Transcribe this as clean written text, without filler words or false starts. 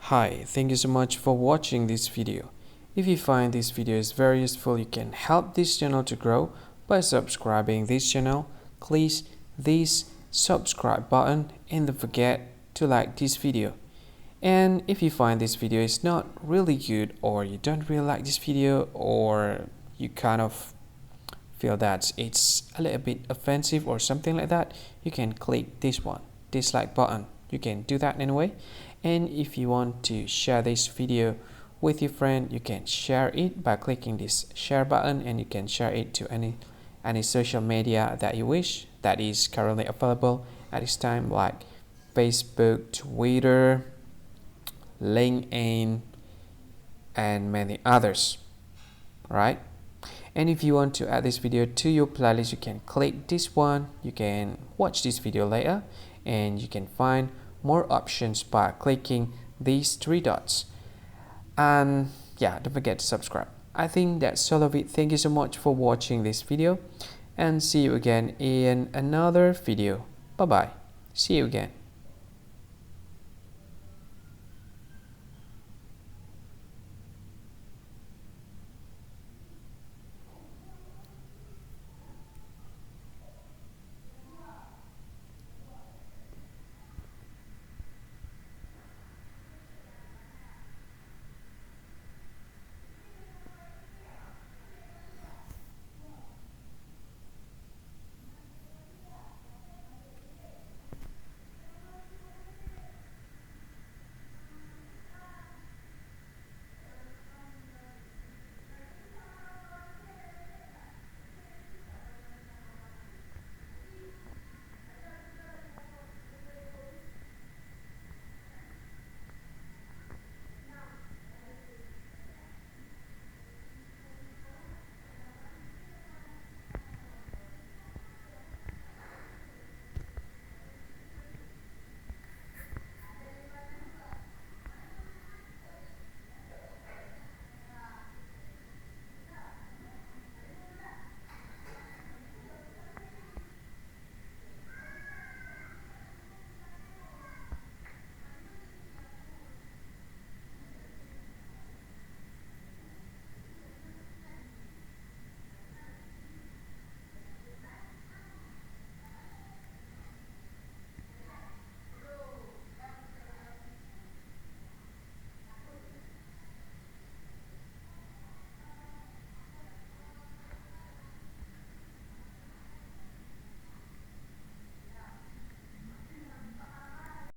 Hi, thank you so much for watching this video. If you find this video is very useful, you can help this channel to grow by subscribing this channel. Please this subscribe button and don't forget to like this video. And if you find this video is not really good, or you don't really like this video, or you kind of feel that it's a little bit offensive or something like that, you can click this one, dislike button. You can do that anyway. And if you want to share this video with your friend, you can share it by clicking this share button, and you can share it to any social media that you wish that is currently available at this time, like Facebook, Twitter, LinkedIn, and many others, right? And if you want to add this video to your playlist, you can click this one. You can watch this video later, and you can find more options by clicking these three dots. And yeah, don't forget to subscribe. I think that's all of it. Thank you so much for watching this video, and see you again in another video. Bye bye. See you again.